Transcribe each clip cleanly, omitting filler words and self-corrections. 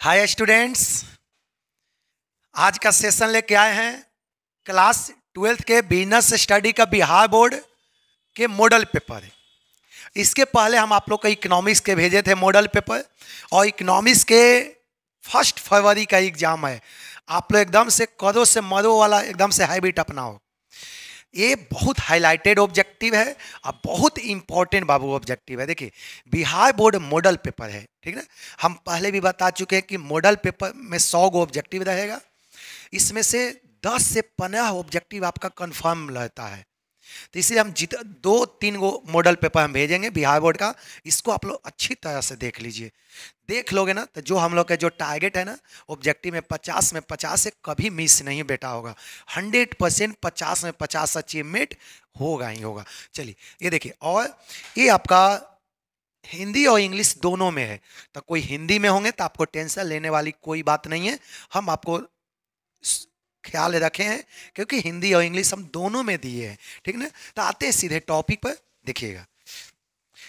Hi students, आज का session लेके आए हैं क्लास 12th के बिजनेस स्टडी का बिहार बोर्ड के मॉडल पेपर है। इसके पहले हम आप लोग को इकोनॉमिक्स के भेजे थे मॉडल पेपर, और इकोनॉमिक्स के 1 फरवरी का एग्जाम है। आप लोग एकदम से करो से मरो वाला एकदम से हैबिट अपनाओ। ये बहुत हाईलाइटेड ऑब्जेक्टिव है और बहुत इंपॉर्टेंट बाबू ऑब्जेक्टिव है। देखिए, बिहार बोर्ड मॉडल पेपर है, ठीक ना। हम पहले भी बता चुके हैं कि मॉडल पेपर में 100 गो ऑब्जेक्टिव रहेगा। इसमें से 10 से 15 ऑब्जेक्टिव आपका कंफर्म रहता है। तो इसलिए हम 2-3 गो मॉडल पेपर हम भेजेंगे बिहार बोर्ड का। इसको आप लोग अच्छी तरह से देख लीजिए। देख लोगे ना तो जो हम लोग का जो टारगेट है ना ऑब्जेक्टिव में 50 से कभी मिस नहीं बेटा होगा। 100% 50 में 50 अचीवमेंट होगा ही होगा। चलिए ये देखिए, और ये आपका हिंदी और इंग्लिश दोनों में है। तो कोई हिंदी में होंगे तो आपको टेंशन लेने वाली कोई बात नहीं है। हम आपको ख्याल रखे हैं क्योंकि हिंदी और इंग्लिश हम दोनों में दिए हैं, ठीक ना। तो आते हैं सीधे टॉपिक पर। देखिएगा,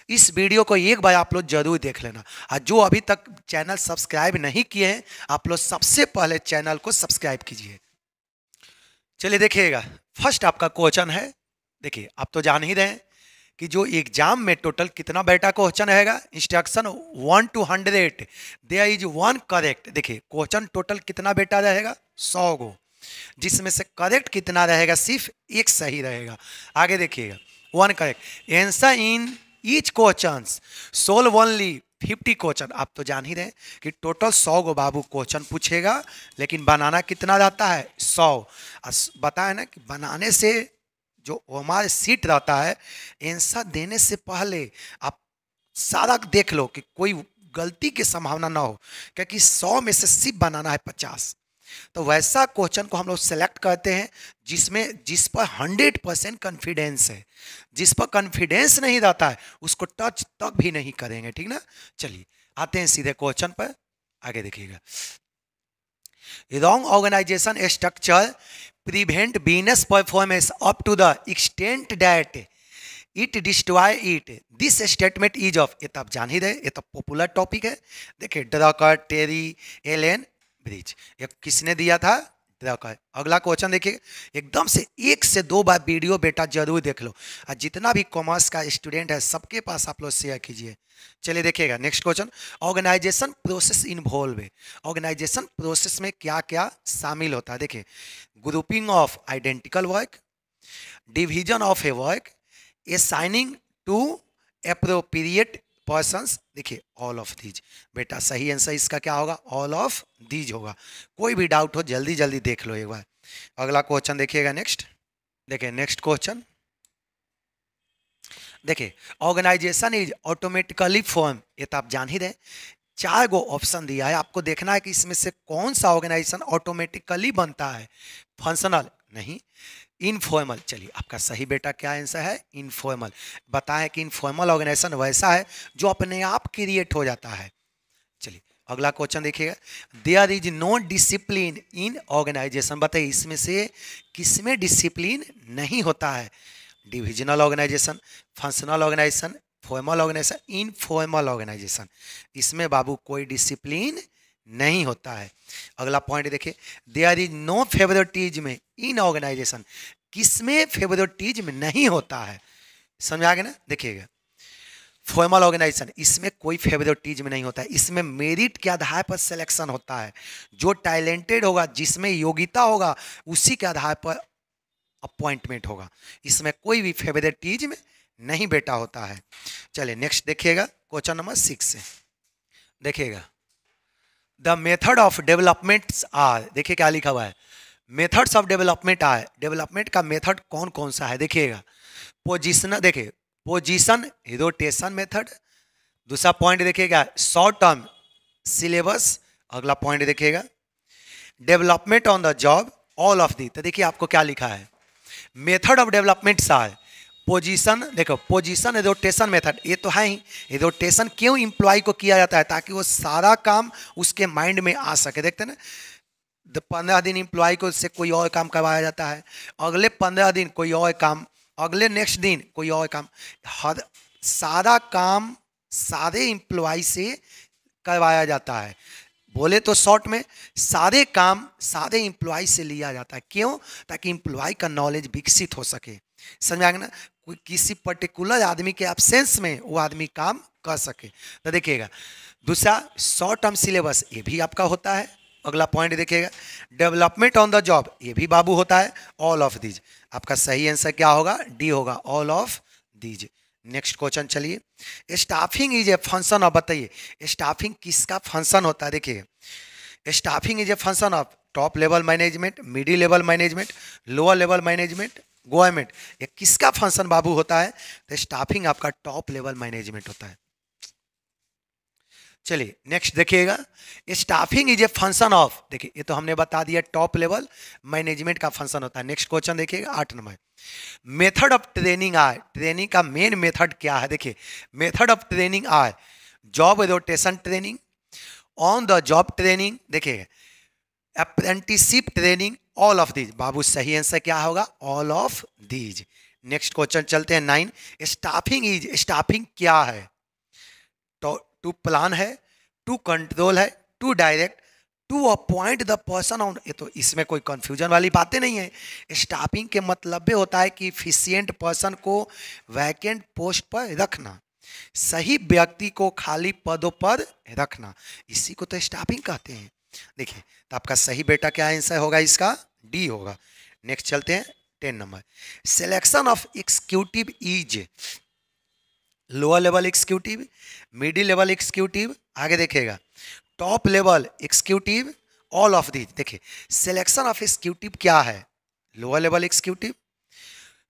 इस वीडियो को एक बार आप लोग जरूर देख लेना, और जो अभी तक चैनल सब्सक्राइब नहीं किए हैं आप लोग सबसे पहले चैनल को सब्सक्राइब कीजिए। चलिए देखिएगा, फर्स्ट आपका क्वेश्चन है। देखिए, आप तो जान ही रहे हैं कि जो एग्जाम में टोटल कितना बेटा क्वेश्चन रहेगा। Instruction 1 to 100 there is 1 correct. देखिए, क्वेश्चन टोटल कितना बेटा रहेगा, 100 गो, जिसमें से करेक्ट कितना रहेगा, सिर्फ एक सही रहेगा। आगे देखिएगा, 1 correct answer in each question solve only 50 question. आप तो जान ही रहे कि टोटल 100 गो बाबू क्वेश्चन पूछेगा, लेकिन बनाना कितना रहता है, 100। बताया ना कि बनाने से जो हमारे सीट रहता है, आंसर देने से पहले आप सारा देख लो कि कोई गलती की संभावना ना हो, क्योंकि 100 में से सिर्फ बनाना है 50। तो वैसा क्वेश्चन को हम लोग सेलेक्ट करते हैं जिस पर 100% कॉन्फिडेंस है। जिस पर कॉन्फिडेंस नहीं रहता है उसको टच तक भी नहीं करेंगे, ठीक ना। चलिए आते हैं सीधे क्वेश्चन पर। आगे देखिएगा, wrong organisation structure prevent business performance up to the extent that it destroy it. This statement is off. ये तो आप जान ही रहे, ये तो पॉपुलर टॉपिक है। देखिए, ड्रकर, टेरी, एलेन ब्रिज, ये किसने दिया था, ड्रकर। अगला क्वेश्चन देखिए, एकदम से 1 से 2 बार वीडियो बेटा जरूर देख लो, और जितना भी कॉमर्स का स्टूडेंट है सबके पास आप लोग शेयर कीजिए। चलिए देखिएगा, next question, organisation process involve है। ऑर्गेनाइजेशन प्रोसेस में क्या क्या शामिल होता है। देखिए, grouping of identical work, division of a work, assigning to appropriate persons. देखिए, ऑल ऑफ दीज बेटा सही आंसर इसका क्या होगा, ऑल ऑफ दीज होगा। कोई भी डाउट हो जल्दी जल्दी देख लो एक बार। अगला क्वेश्चन देखिएगा, नेक्स्ट। देखिए नेक्स्ट क्वेश्चन, देखिए ऑर्गेनाइजेशन इज ऑटोमेटिकली फॉर्म। ये तो आप जान ही रहे, 4 गो ऑप्शन दिया है, आपको देखना है कि इसमें से कौन सा ऑर्गेनाइजेशन ऑटोमेटिकली बनता है। फंक्शनल नहीं, इनफॉर्मल। चलिए आपका सही बेटा क्या आंसर है, इनफॉर्मल। बताएं कि इनफॉर्मल ऑर्गेनाइजेशन वैसा है जो अपने आप क्रिएट हो जाता है। चलिए अगला क्वेश्चन देखिएगा, there is no discipline in organisation. बताइए इसमें से किसमें डिसिप्लिन नहीं होता है। Divisional organisation, functional organisation, formal organisation, informal organisation. इसमें बाबू कोई डिसिप्लिन नहीं होता है। अगला पॉइंट देखिए, there is no favouritism in organisation. किसमें फेवरेटिज्म नहीं होता है, समझ आ गया ना। देखिएगा, फॉर्मल ऑर्गेनाइजेशन, इसमें कोई फेवरेटिज्म नहीं होता है। इसमें मेरिट के आधार पर सिलेक्शन होता है। जो टैलेंटेड होगा, जिसमें योग्यता होगा, उसी के आधार पर अपॉइंटमेंट होगा। इसमें कोई भी फेवरेटिज्म नहीं बेटा होता है। चलिए नेक्स्ट देखिएगा, क्वेश्चन नंबर 6 से देखिएगा, the method of developments are. देखिए क्या लिखा हुआ है, methods of development are. Development का मेथड कौन कौन सा है देखिएगा। पोजिशन, देखिए पोजीशन रोटेशन मेथड। दूसरा पॉइंट देखिएगा, शॉर्ट टर्म सिलेबस। अगला पॉइंट देखिएगा, development on the job, all of the. तो देखिए आपको क्या लिखा है, method of development are position. देखो पोजीशन रोटेशन मेथड, ये तो है ही। रोटेशन क्यों इंप्लॉय को किया जाता है, ताकि वो सारा काम उसके माइंड में आ सके। देखते हैं ना, 15 दिन इंप्लॉय को से कोई और काम करवाया जाता है, अगले 15 दिन कोई और काम, अगले नेक्स्ट दिन कोई और काम। हर सारा काम सारे इंप्लॉय से करवाया जाता है। बोले तो शॉर्ट में सारे काम सारे इंप्लॉय से लिया जाता है। क्यों? ताकि इंप्लॉय का नॉलेज विकसित हो सके। समझ आ गया ना? कोई किसी पर्टिकुलर आदमी के एब्सेंस में वो आदमी काम कर सके। तो देखिएगा दूसरा शॉर्ट टर्म सिलेबस, ये भी आपका होता है। अगला पॉइंट देखिएगा डेवलपमेंट ऑन द जॉब, ये भी बाबू होता है। ऑल ऑफ दीज, आपका सही आंसर क्या होगा? डी होगा, all of these. Next question चलिए, staffing is a function of, बताइए स्टाफिंग किसका फंक्शन होता है? देखिए staffing is a function of top level management, middle level management, lower level management, government, ये किसका फंक्शन बाबू होता है? तो स्टाफिंग आपका टॉप लेवल मैनेजमेंट होता है। चलिए नेक्स्ट देखिएगा, staffing is a function of, देखिए ये तो हमने बता दिया टॉप लेवल मैनेजमेंट का फंक्शन होता है। नेक्स्ट क्वेश्चन देखिएगा 8 नंबर, मेथड ऑफ ट्रेनिंग आए, ट्रेनिंग का मेन मेथड क्या है? देखिए मेथड ऑफ ट्रेनिंग आए, job rotation training, on the job training, देखिए apprenticeship training, all of these. बाबू सही आंसर क्या होगा? All of these. Next question चलते हैं 9, स्टाफिंग इज, स्टाफिंग क्या है? टू प्लान है, टू कंट्रोल है, to direct, to appoint the person on, ये तो इसमें कोई कंफ्यूजन वाली बातें नहीं है। स्टाफिंग के मतलब होता है कि इफिशिएंट पर्सन को वैकेंट पोस्ट पर रखना, सही व्यक्ति को खाली पदों पर रखना, इसी को तो स्टाफिंग कहते हैं। देखिए तो आपका सही बेटा क्या आंसर होगा? इसका डी होगा। नेक्स्ट चलते हैं 10 number, selection of executive is lower level executive, middle level executive, आगे देखिएगा top level executive, all of these. देखिए सिलेक्शन ऑफ एग्जीक्यूटिव क्या है? Lower level executive,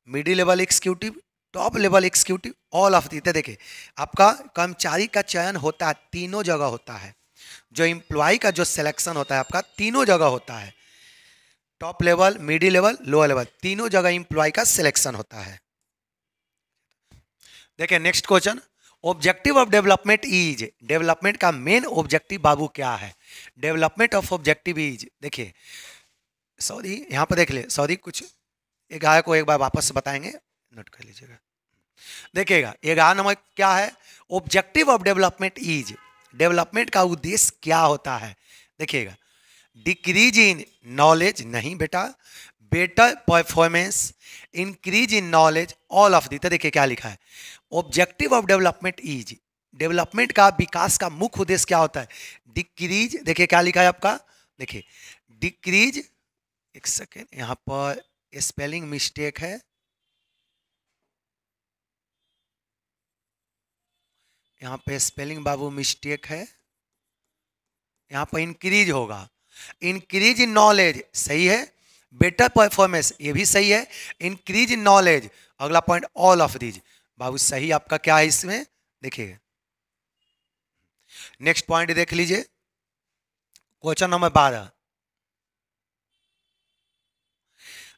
middle level executive, top level executive, all of these. देखिए आपका कर्मचारी का चयन होता है तीनों जगह होता है, जो एम्प्लॉय का जो सिलेक्शन होता है आपका तीनों जगह होता है, top level, middle level, lower level, तीनों जगह एम्प्लॉय का सिलेक्शन होता है। देखिए next question, objective of development is, development का मेन ऑब्जेक्टिव बाबू क्या है? डेवलपमेंट ऑफ ऑब्जेक्टिव इज, देखिए सॉरी यहाँ पर देख ले, सॉरी कुछ 11 को एक बार वापस से बताएंगे, नोट कर लीजिएगा। देखिएगा 11 नंबर क्या है? Objective of development is, development का उद्देश्य क्या होता है? देखिएगा डिक्रीज इन नॉलेज, नहीं बेटा, better performance, increase in knowledge, all of the. तो देखिए क्या लिखा है, objective of development is, development का विकास का मुख्य उद्देश्य क्या होता है? डिक्रीज, देखिए क्या लिखा है आपका, देखिए डिक्रीज, एक सेकेंड यहाँ पर स्पेलिंग मिस्टेक है, यहाँ पे स्पेलिंग बाबू मिस्टेक है, यहाँ पर इंक्रीज होगा, इंक्रीज इन नॉलेज सही है, बेटर परफॉर्मेंस ये भी सही है, इंक्रीज इन नॉलेज, अगला पॉइंट ऑल ऑफ दीज। बाबू सही आपका क्या है इसमें? देखिए नेक्स्ट पॉइंट देख लीजिए, क्वेश्चन नंबर 12,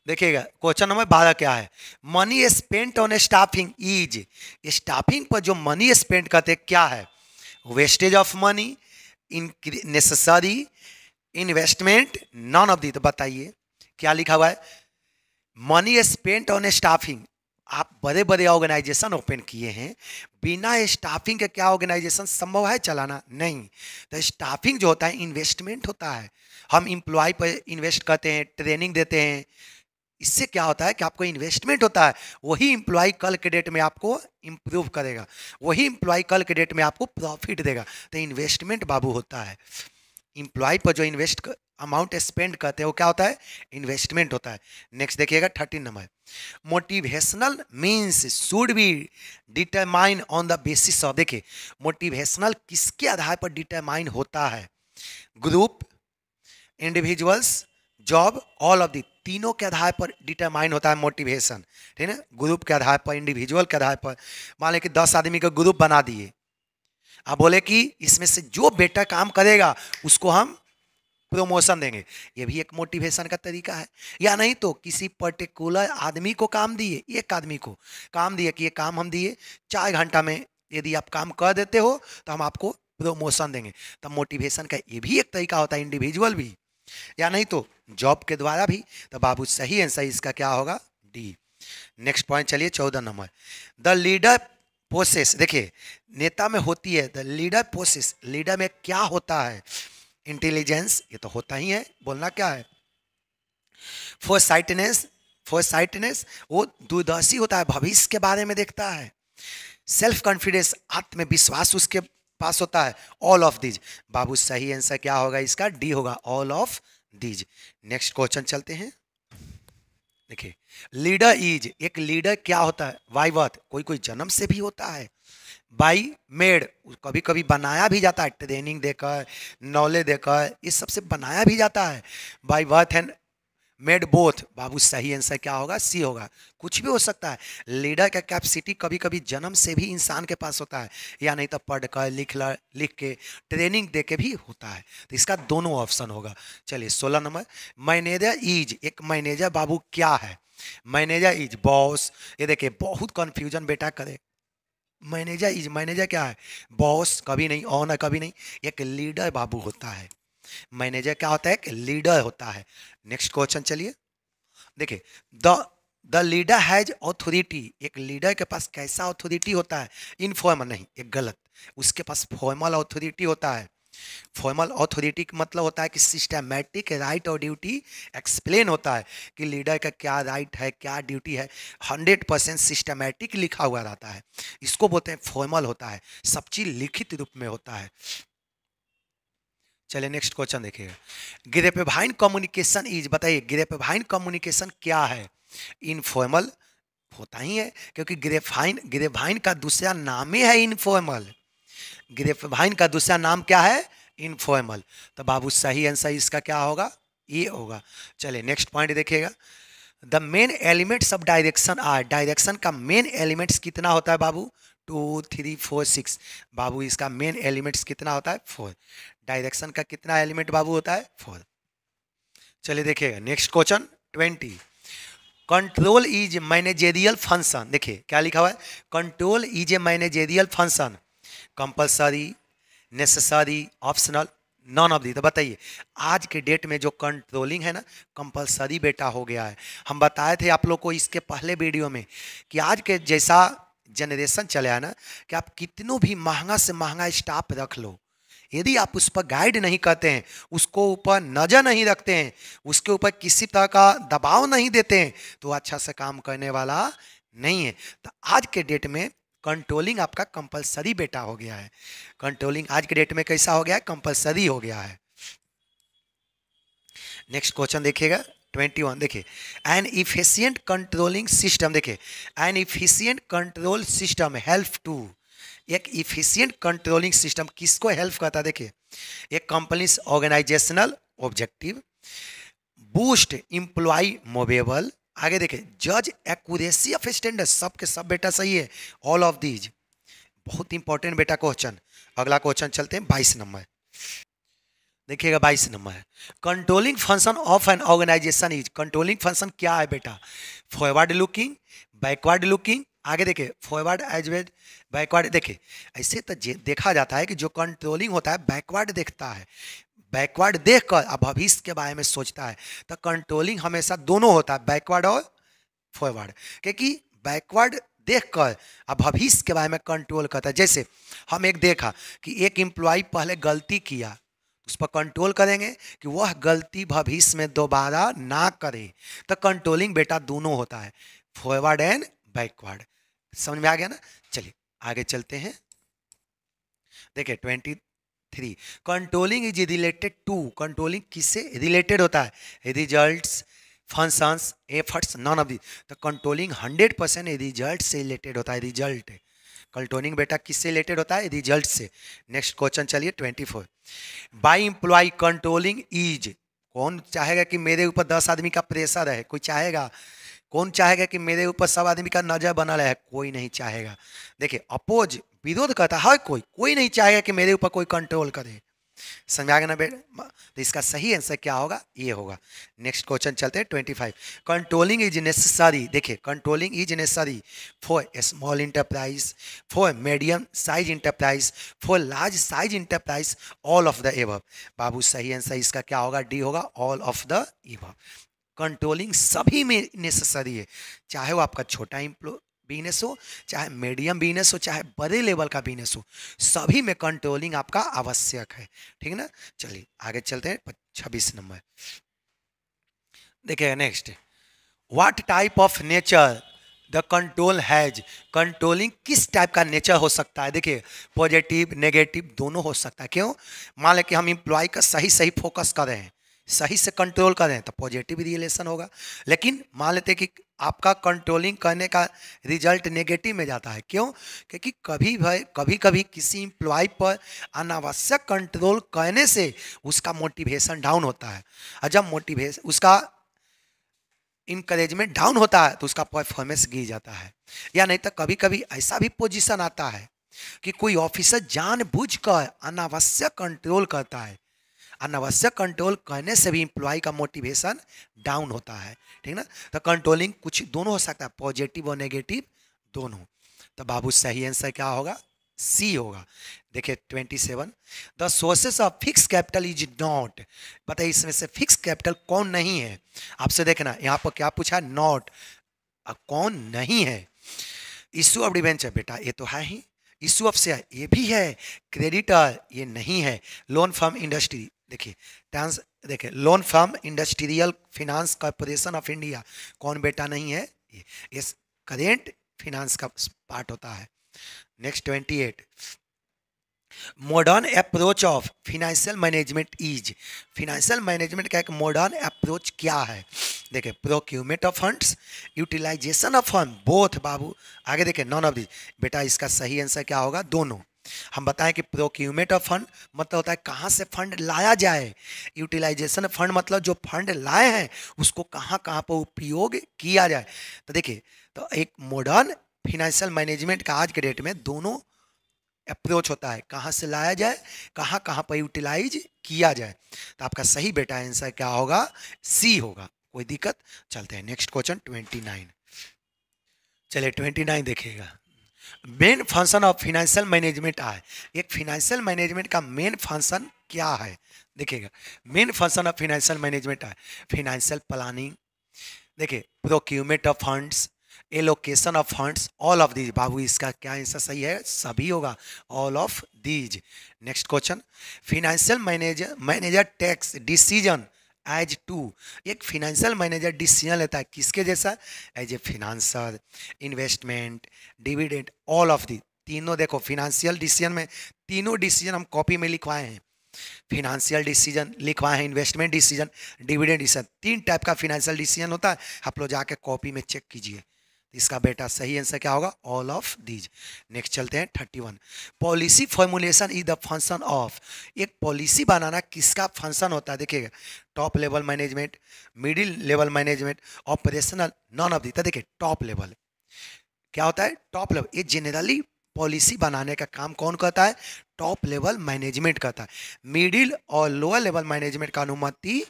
देखिएगा क्वेश्चन नंबर 12 क्या है? Money spent on staffing is, staffing पर जो मनी स्पेंड करते क्या है? Wastage of money, necessary, investment, non of the. तो बताइए क्या लिखा हुआ है? मनी स्पेंट ऑन स्टाफिंग, आप बड़े बड़े ऑर्गेनाइजेशन ओपन किए हैं, बिना स्टाफिंग के क्या ऑर्गेनाइजेशन संभव है चलाना? नहीं। तो स्टाफिंग जो होता है इन्वेस्टमेंट होता है, हम एम्प्लॉय पर इन्वेस्ट करते हैं, ट्रेनिंग देते हैं, इससे क्या होता है कि आपको इन्वेस्टमेंट होता है, वही एम्प्लॉय कल के डेट में आपको इंप्रूव करेगा, वही एम्प्लॉय कल के डेट में आपको प्रॉफिट देगा। तो इन्वेस्टमेंट बाबू होता है, एम्प्लॉय पर जो इन्वेस्ट अमाउंट स्पेंड करते हैं वो क्या होता है? इन्वेस्टमेंट होता है। नेक्स्ट देखिएगा 13 number, motivational means should be determine on the basis of, देखिए मोटिवेशनल किसके आधार पर डिटरमाइन होता है? Group, individuals, job, all of दी, तीनों के आधार पर डिटरमाइन होता है मोटिवेशन, ठीक है ना? ग्रुप के आधार पर, इंडिविजुअल के आधार पर, मान लें कि 10 आदमी का ग्रुप बना दिए, आप बोले कि इसमें से जो बेटर काम करेगा उसको हम प्रमोशन देंगे, ये भी एक मोटिवेशन का तरीका है। या नहीं तो किसी पर्टिकुलर आदमी को काम दिए, एक आदमी को काम दिए कि ये काम हम दिए 4 घंटा में यदि आप काम कर देते हो तो हम आपको प्रमोशन देंगे। तो मोटिवेशन का ये भी एक तरीका होता है, इंडिविजुअल भी, या नहीं तो जॉब के द्वारा भी। तो बाबू सही आंसर इसका क्या होगा? डी। नेक्स्ट पॉइंट चलिए 14 नंबर, द लीडर प्रोसेस, देखिए नेता में होती है द लीडर प्रोसेस, लीडर में क्या होता है? इंटेलिजेंस, ये तो होता ही है, बोलना क्या है। फोरसाइटनेस, फोरसाइटनेस वो दूरदर्शी होता है, भविष्य के बारे में देखता है। सेल्फ कॉन्फिडेंस, आत्मविश्वास उसके पास होता है। ऑल ऑफ दीज, बाबू सही आंसर क्या होगा इसका, डी होगा, all of these. Next question चलते हैं। देखिए, लीडर इज, एक लीडर क्या होता है, बाय बर्थ, कोई कोई जन्म से भी होता है। बाई मेड, कभी कभी बनाया भी जाता है, ट्रेनिंग देकर, नॉलेज देकर, इस सबसे बनाया भी जाता है। By birth and made both, बाबू सही आंसर क्या होगा, सी होगा। कुछ भी हो सकता है, लीडर का कैपेसिटी कभी कभी जन्म से भी इंसान के पास होता है, या नहीं तो पढ़कर लिख के ट्रेनिंग दे के भी होता है। तो इसका दोनों ऑप्शन होगा। चलिए 16 नंबर, मैनेजर इज, एक मैनेजर बाबू क्या है, मैनेजर इज बॉस। ये देखिए बहुत कंफ्यूजन बेटा करे, मैनेजर इज, मैनेजर क्या है, बॉस कभी नहीं, ऑनर कभी नहीं, एक लीडर बाबू होता है। मैनेजर क्या होता है, एक लीडर होता है। नेक्स्ट क्वेश्चन चलिए, देखिए, the the leader has authority, एक लीडर के पास कैसा ऑथोरिटी होता है, इनफॉर्मल नहीं, एक गलत, उसके पास फॉर्मल ऑथोरिटी होता है। फॉर्मल ऑथोरिटी का मतलब होता है कि सिस्टमैटिक राइट और ड्यूटी एक्सप्लेन होता है, कि लीडर का क्या राइट है, क्या ड्यूटी है, 100% सिस्टमैटिक लिखा हुआ रहता है, इसको बोलते हैं फॉर्मल होता है, सब चीज लिखित रूप में होता है। चलिए नेक्स्ट क्वेश्चन देखिएगा, ग्रेपवाइन कम्युनिकेशन इज, बताइए ग्रेपवाइन कम्युनिकेशन क्या है, इनफॉर्मल होता ही है, क्योंकि ग्रेपवाइन का दूसरा नाम ही है इनफॉर्मल, ग्रेपवाइन का दूसरा नाम क्या है, इनफॉर्मल। तो बाबू सही आंसर इसका क्या होगा, ये होगा। चलिए नेक्स्ट पॉइंट देखिएगा, the main elements of direction are, direction का मेन एलिमेंट्स कितना होता है बाबू, 2 3 4 6, बाबू इसका मेन एलिमेंट्स कितना होता है, 4। डायरेक्शन का कितना एलिमेंट बाबू होता है, 4। चलिए देखिएगा next question 20, control is managerial function, देखिए क्या लिखा हुआ है, control is a managerial function, compulsory, necessary, optional, non of the. तो बताइए आज के डेट में जो कंट्रोलिंग है ना, कंपल्सरी बेटा हो गया है। हम बताए थे आप लोग को इसके पहले वीडियो में कि आज के जैसा जनरेशन चले है ना, कि आप कितनों भी महंगा से महंगा स्टाफ रख लो, यदि आप उस पर गाइड नहीं करते हैं, उसको ऊपर नजर नहीं रखते हैं, उसके ऊपर किसी तरह का दबाव नहीं देते हैं, तो अच्छा से काम करने वाला नहीं है। तो आज के डेट में कंट्रोलिंग आपका कंपलसरी बेटा हो गया है, कंट्रोलिंग आज के डेट में कैसा हो गया है, कंपलसरी हो गया है। नेक्स्ट क्वेश्चन देखिएगा 21, देखिए एन इफिशिएंट कंट्रोलिंग सिस्टम, देखिए an efficient control system help to, एक इफिशिएंट कंट्रोलिंग सिस्टम किसको हेल्प करता है, देखिए एक companies organisational objective, boost employee movable, आगे देखिए जज एक्यूरेसी ऑफ स्टैंडर्ड, सब के सब बेटा सही है, ऑल ऑफ दीज, बहुत इंपॉर्टेंट बेटा क्वेश्चन। अगला क्वेश्चन चलते हैं 22 नंबर, देखिएगा 22 नंबर है, controlling function of an organisation is, controlling function क्या है बेटा, फॉरवर्ड लुकिंग, बैकवर्ड लुकिंग, आगे देखिए फॉरवर्ड एज वेल बैकवर्ड, देखिए ऐसे तो देखा जाता है कि जो कंट्रोलिंग होता है बैकवर्ड देखता है, बैकवर्ड देखकर अब भविष्य के बारे में सोचता है। तो कंट्रोलिंग हमेशा दोनों होता है, बैकवर्ड और फॉरवर्ड, क्योंकि बैकवर्ड देखकर अब भविष्य के बारे में कंट्रोल करता है। जैसे हम एक देखा कि एक एम्प्लॉय पहले गलती किया, उस पर कंट्रोल करेंगे कि वह गलती भविष्य में दोबारा ना करे। तो कंट्रोलिंग बेटा दोनों होता है, फॉरवर्ड एंड बैकवर्ड, समझ में आ गया ना। चलिए आगे चलते हैं, देखिए 23, controlling is related to, controlling किससे रिलेटेड होता है, results, functions, efforts, none of the. तो कंट्रोलिंग 100% रिजल्ट से रिलेटेड होता है, रिजल्ट, कंट्रोलिंग बेटा किससे रिलेटेड होता है, रिजल्ट से। नेक्स्ट क्वेश्चन चलिए 24, बाई एम्प्लॉय कंट्रोलिंग इज, कौन चाहेगा कि मेरे ऊपर 10 आदमी का प्रेशर है, कोई चाहेगा, कौन चाहेगा कि मेरे ऊपर सब आदमी का नजर बना रहे, कोई नहीं चाहेगा। देखिए अपोज, विरोध करता है कोई नहीं चाहेगा कि मेरे ऊपर कोई कंट्रोल करे, समझ आ गया ना बेटा। तो इसका सही आंसर क्या होगा, ये होगा। नेक्स्ट क्वेश्चन चलते हैं 25, कंट्रोलिंग इज नेसेसरी, देखिए controlling is necessary for a small enterprise, for medium size enterprise, for large size enterprise, all of the above. बाबू सही आंसर इसका क्या होगा, डी होगा, all of the above. Controlling सभी में नेसेसरी है, चाहे वो आपका छोटा बिजनेस हो, चाहे मीडियम बिजनेस हो, चाहे बड़े लेवल का बिजनेस हो, सभी में कंट्रोलिंग आपका आवश्यक है। ठीक है ना। चलिए आगे चलते हैं 26 नंबर देखिएगा। Next, what type of nature the control has, controlling किस टाइप का नेचर हो सकता है। देखिए पॉजिटिव नेगेटिव दोनों हो सकता है। क्यों, मान लें कि हम एम्प्लॉय का सही सही फोकस कर रहे हैं, सही से कंट्रोल कर रहे हैं, तो पॉजिटिव रिलेशन होगा। लेकिन मान लेते हैं कि आपका कंट्रोलिंग करने का रिजल्ट नेगेटिव में जाता है। क्यों, क्योंकि कभी कभी किसी एम्प्लॉय पर अनावश्यक कंट्रोल करने से उसका मोटिवेशन डाउन होता है, और जब मोटिवेशन उसका इनकरेजमेंट डाउन होता है तो उसका परफॉर्मेंस गिर जाता है। या नहीं तो कभी कभी ऐसा भी पोजीशन आता है कि कोई ऑफिसर जानबूझकर अनावश्यक कंट्रोल करता है, अनावश्यक कंट्रोल करने से भी एम्प्लॉय का मोटिवेशन डाउन होता है। ठीक ना। तो कंट्रोलिंग कुछ दोनों हो सकता है, पॉजिटिव और नेगेटिव दोनों। तो बाबू सही आंसर क्या होगा, सी होगा। देखिए 27, the sources of fix capital is not, बताइए इसमें से फिक्स कैपिटल कौन नहीं है। आपसे देखना यहाँ पर क्या पूछा, नॉट, कौन नहीं है। इशू ऑफ डिवेंचर बेटा ये तो है ही, इशू ऑफ शेयर ये भी है, क्रेडिटर ये नहीं है, लोन फ्रॉम इंडस्ट्री देखिए ट्रांस देखिए loan from industrial finance corporation of India कौन बेटा नहीं है, ये करेंट फाइनेंस का पार्ट होता है। Next 28, modern approach of financial management is, financial management का एक मॉडर्न अप्रोच क्या है। देखिए procurement of funds, utilisation of fund, both बाबू। आगे देखिए नॉन ऑफ दिस, बेटा इसका सही आंसर क्या होगा, दोनों। हम बताएं कि प्रोक्यूरमेंट ऑफ फंड मतलब होता है कहाँ से फंड लाया जाए, यूटिलाइजेशन फंड मतलब जो फंड लाए हैं उसको कहाँ कहाँ पर उपयोग किया जाए। तो देखिए तो एक मॉडर्न फिनेंशियल मैनेजमेंट का आज के डेट में दोनों अप्रोच होता है, कहाँ से लाया जाए, कहाँ कहाँ पर यूटिलाइज किया जाए। तो आपका सही बेटा आंसर क्या होगा, सी होगा, कोई दिक्कत। चलते हैं नेक्स्ट क्वेश्चन 29। चलिए 29 देखिएगा, main function of financial management है। एक फिनेंशियल मैनेजमेंट का मेन फंक्शन क्या है, देखिएगा main function of financial management है फिनेंशियल प्लानिंग, देखिए procurement of funds, allocation of funds, all of these. बाबू इसका क्या आंसर सही है, सभी होगा, all of these. Next question, financial manager takes decision as to, एक फिनेंशियल मैनेजर डिसीजन लेता है किसके जैसा, as a financier, investment, dividend, all of दी तीनों। देखो फिनेंशियल डिसीजन में तीनों डिसीजन हम कॉपी में लिखवाए हैं, फिनेंशियल डिसीजन लिखवाए हैं, इन्वेस्टमेंट डिसीजन, डिविडेंड डिसीजन, तीन टाइप का फिनेंशियल डिसीजन होता है। आप लोग जाके कॉपी में चेक कीजिए। इसका बेटा सही आंसर क्या होगा, ऑल ऑफ दीज। नेक्स्ट चलते हैं 31, policy formulation is the function of, एक पॉलिसी बनाना किसका फंक्शन होता है। देखिएगा top level management, middle level management, operational, non of the. तो देखिए टॉप लेवल क्या होता है, टॉप लेवल, ये जनरली पॉलिसी बनाने का काम कौन करता है, टॉप लेवल मैनेजमेंट करता है। मिडिल और लोअर लेवल मैनेजमेंट का अनुमति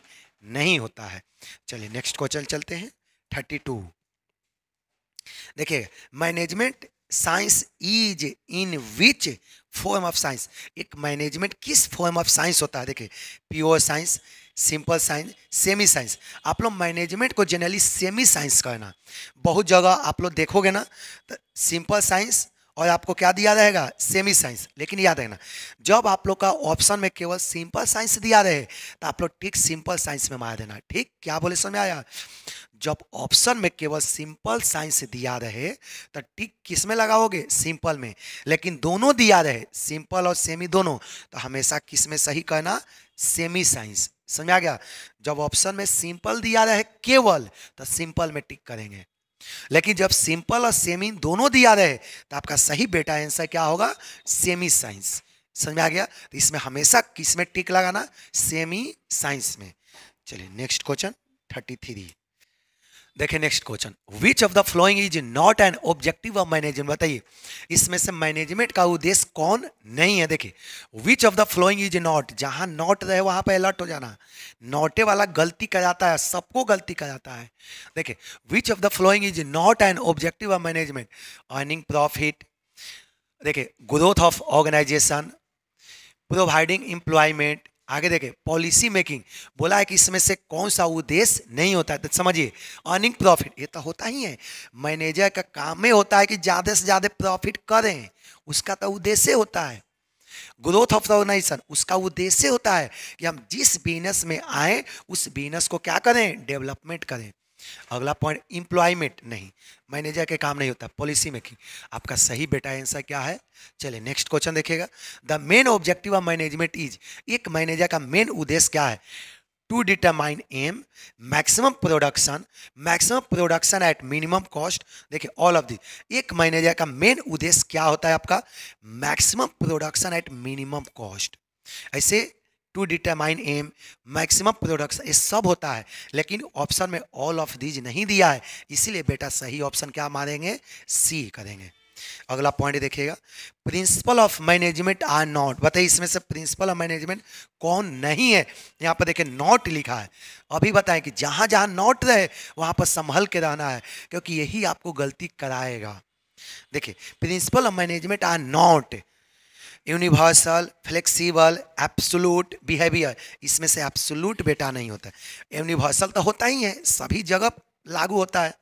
नहीं होता है। चलिए नेक्स्ट क्वेश्चन चलते हैं 32, देखिए management science is in which form of science, एक मैनेजमेंट किस फॉर्म ऑफ साइंस होता है। देखिए pure science, simple science, semi science. आप लोग मैनेजमेंट को जनरली सेमी साइंस कहना, बहुत जगह आप लोग देखोगे ना तो सिंपल साइंस और आपको क्या दिया रहेगा, सेमी साइंस। लेकिन याद रखना जब आप लोग का ऑप्शन में केवल सिंपल साइंस दिया रहे तो आप लोग टिक सिंपल साइंस में मार देना। ठीक, क्या बोले समझ आया, जब ऑप्शन में केवल सिंपल साइंस दिया रहे तो टिक किस में लगाओगे, सिंपल में। लेकिन दोनों दिया रहे सिंपल और सेमी दोनों, तो हमेशा किस में सही करना, सेमी साइंस। समझ आ गया, जब ऑप्शन में सिंपल दिया रहे केवल तो सिंपल में टिक करेंगे, लेकिन जब सिंपल और सेमी दोनों दिया रहे तो आपका सही बेटा आंसर क्या होगा, सेमी साइंस। समझ में आ गया, तो इसमें हमेशा किस में टिक लगाना, सेमी साइंस में। चलिए नेक्स्ट क्वेश्चन 33, देखिए next question, which of the following is not an objective of management, बताइए इसमें से मैनेजमेंट का उद्देश्य कौन नहीं है। देखिए which of the following is not, जहां नॉट रहे वहां पे अलर्ट हो जाना, नॉटे वाला गलती कर जाता है, सबको गलती कर जाता है। देखिए which of the following is not an objective of management, earning profit, देखिए growth of organisation, providing employment, आगे देखें, पॉलिसी मेकिंग बोला है कि इसमें से कौन सा उद्देश्य नहीं होता है, तो समझिए अर्निंग प्रॉफिट ये तो होता ही है, मैनेजर का काम ही होता है कि ज़्यादा से ज़्यादा प्रॉफिट करें, उसका तो उद्देश्य होता है। ग्रोथ ऑफ द ऑर्गेनाइजेशन उसका उद्देश्य होता है कि हम जिस बिजनेस में आए उस बिजनेस को क्या करें, डेवलपमेंट करें। अगला पॉइंट एम्प्लॉयमेंट नहीं, मैनेजर के काम नहीं होता, पॉलिसी मेकिंग। आपका सही बेटा आंसर क्या है? चलिए नेक्स्ट क्वेश्चन देखिएगा। The main objective of management is, एक मैनेजर का मेन उद्देश्य क्या है? To determine aim, maximum production at minimum cost. देखिए ऑल ऑफ दी, एक मैनेजर का मेन उद्देश्य क्या होता है आपका? Maximum production at minimum cost. ऐसे to determine aim, maximum production, ये सब होता है, लेकिन ऑप्शन में ऑल ऑफ दीज नहीं दिया है, इसीलिए बेटा सही ऑप्शन क्या मारेंगे? सी करेंगे। अगला पॉइंट देखिएगा, principle of management are not. बताइए इसमें से प्रिंसिपल ऑफ मैनेजमेंट कौन नहीं है? यहाँ पर देखिए नॉट लिखा है, अभी बताएं कि जहां जहां नॉट रहे वहां पर संभल के रहना है, क्योंकि यही आपको गलती कराएगा। देखिए principle of management are not universal, flexible, absolute behaviour. इसमें से एब्सोल्यूट बेटा नहीं होता है। यूनिवर्सल तो होता ही है, सभी जगह लागू होता है।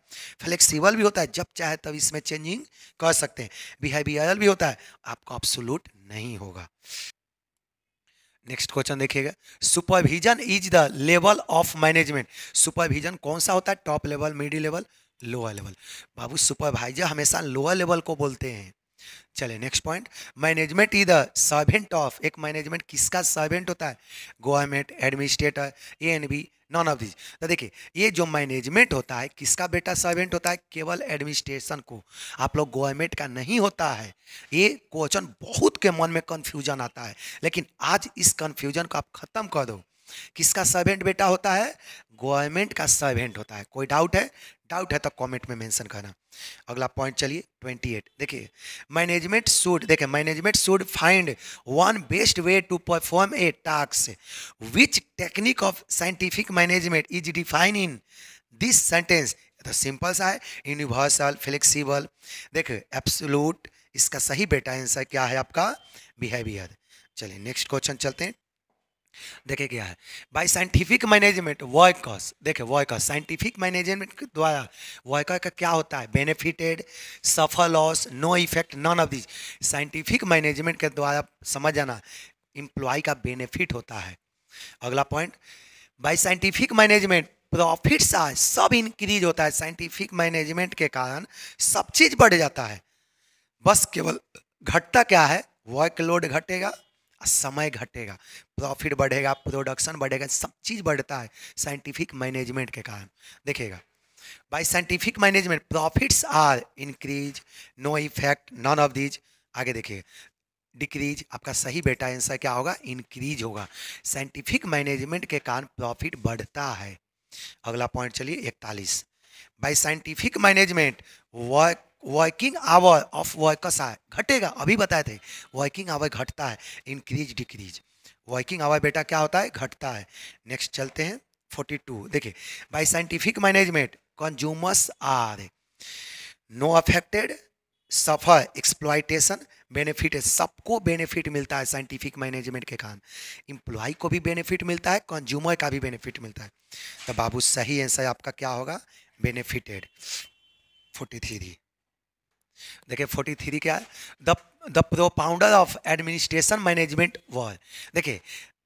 फ्लेक्सिबल भी होता है, जब चाहे तब इसमें चेंजिंग कर सकते हैं। बिहेवियरल भी होता है, आपको एब्सोल्यूट नहीं होगा। नेक्स्ट क्वेश्चन देखिएगा, supervision is the level of management. Supervision कौन सा होता है? Top level, middle level, lower level. बाबू सुपरवाइजर हमेशा लोअर लेवल को बोलते हैं। चलिए next point, management is the servant of. एक मैनेजमेंट किसका सर्वेंट होता है? Government, administrator, A and B, none of this. तो देखिए ये जो मैनेजमेंट होता है किसका बेटा सर्वेंट होता है? केवल एडमिनिस्ट्रेशन को, आप लोग गवर्नमेंट का नहीं होता है। ये क्वेश्चन बहुत के मन में कंफ्यूजन आता है, लेकिन आज इस कंफ्यूजन को आप खत्म कर दो। किसका सर्वेंट बेटा होता है? गवर्नमेंट का सर्वेंट होता है। कोई डाउट है? डाउट है तो कमेंट में मेंशन करना। अगला पॉइंट चलिए 28 देखिए, मैनेजमेंट शुड, देखिए management should find one best way to perform a task, which technique of scientific management is define in this sentence. तो सिंपल सा है, यूनिवर्सल, फ्लेक्सिबल, देखिए एब्सोल्यूट। इसका सही बेटा आंसर क्या है आपका? बिहेवियर। चलिए नेक्स्ट क्वेश्चन चलते हैं, देखिए क्या है, बाय साइंटिफिक मैनेजमेंट वर्कर्स। देखिए वर्कर्स साइंटिफिक मैनेजमेंट के द्वारा वर्कर का क्या होता है? Benefited, suffer loss, no effect, none of this. Scientific management के द्वारा समझ जाना, एम्प्लॉय का बेनिफिट होता है। अगला point, by scientific management profits are, सब इंक्रीज होता है। साइंटिफिक मैनेजमेंट के कारण सब चीज बढ़ जाता है, बस केवल घटता क्या है? वर्कलोड घटेगा, समय घटेगा, प्रॉफिट बढ़ेगा, प्रोडक्शन बढ़ेगा, सब चीज बढ़ता है साइंटिफिक मैनेजमेंट के कारण। देखिएगा by scientific management profits are increase, no effect, none of these. आगे देखिए डिक्रीज, आपका सही बेटा आंसर क्या होगा? इंक्रीज होगा। साइंटिफिक मैनेजमेंट के कारण प्रॉफिट बढ़ता है। अगला पॉइंट चलिए 41, by scientific management working hour of workers are, घटेगा, अभी बताए थे वर्किंग आवर घटता है, इंक्रीज डिक्रीज। वर्किंग आवर बेटा क्या होता है? घटता है। नेक्स्ट चलते हैं 42 देखिए, by scientific management consumers are no affected, suffer exploitation, benefit, सबको बेनिफिट मिलता है साइंटिफिक मैनेजमेंट के कारण। एम्प्लॉय को भी बेनिफिट मिलता है, कंज्यूमर का भी बेनिफिट मिलता है। तो बाबू सही आंसर आपका क्या होगा? बेनिफिटेड। 43 देखिए 43 क्या है? The propounder of administration management were. देखिए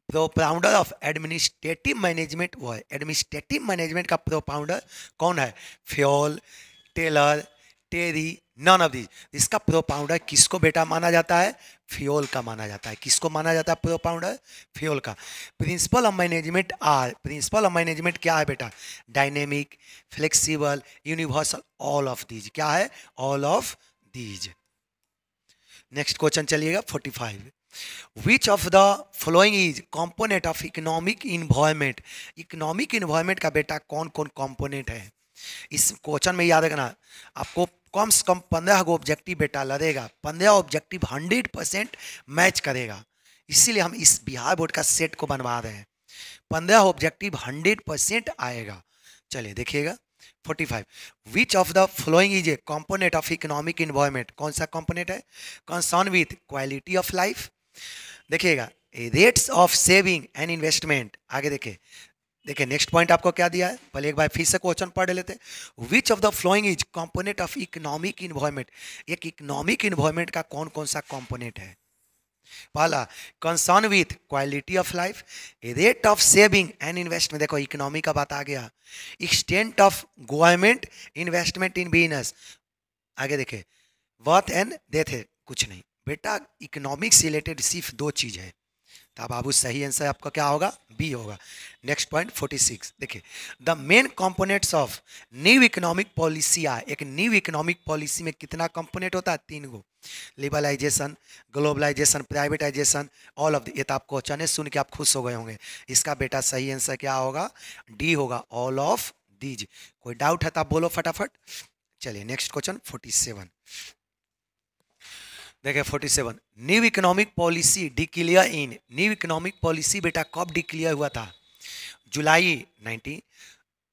propounder of administrative management were, administrative management का प्रोपाउंडर कौन है? Fayol, Taylor, Terry, none of this. इसका प्रोपाउंडर किसको बेटा माना जाता है? फ्योल का माना जाता है। किसको माना जाता है प्रोपाउंडर? फ्योल का। Principle of management are, principle of management क्या है बेटा? Dynamic, flexible, universal, all of these. क्या है? All of these. Next question चलिएगा 45, which of the following is component of economic environment. Economic environment का बेटा कौन कौन कॉम्पोनेंट है? इस क्वेश्चन में याद रखना, आपको कम से कम 15 गो ऑब्जेक्टिव बेटा लड़ेगा, 15 ऑब्जेक्टिव 100% मैच करेगा, इसीलिए हम इस बिहार बोर्ड का सेट को बनवा रहे हैं। 15 ऑब्जेक्टिव 100% आएगा। चलिए देखिएगा 45, which of the following is a component of economic environment. कौन सा कॉम्पोनेंट है? Concern with quality of life. देखिएगा rates of saving and investment. आगे देखे, देखिए नेक्स्ट पॉइंट आपको क्या दिया है, पहले एक बार फिर से क्वेश्चन पढ़ लेते हैं। विच of the following is component of economic environment. एक इकोनॉमिक इन्वायरमेंट का कौन कौन सा कंपोनेंट है। पहला, concern with quality of life, rate of saving and investment, देखो इकोनॉमी का बात आ गया, extent of government investment in business. आगे देखे, वर्थ एंड डेथ है, कुछ नहीं बेटा, इकोनॉमिक्स रिलेटेड सिर्फ दो चीज है, तो बाबू सही आंसर आपका क्या होगा, बी होगा। नेक्स्ट पॉइंट 46 देखिए, the main components of new economic policy आ। एक न्यू इकोनॉमिक पॉलिसी में कितना कंपोनेंट होता है, 3 गो, liberalisation, globalisation, privatisation, all of ये तो आपको अचानक सुन के आप खुश हो गए होंगे। इसका बेटा सही आंसर क्या होगा, डी होगा, ऑल ऑफ दीज। कोई डाउट है तो आप बोलो फटाफट। चलिए नेक्स्ट क्वेश्चन 47 देखिए 47, new economic policy declare in. New economic policy बेटा कब डिक्लेयर हुआ था, जुलाई 90,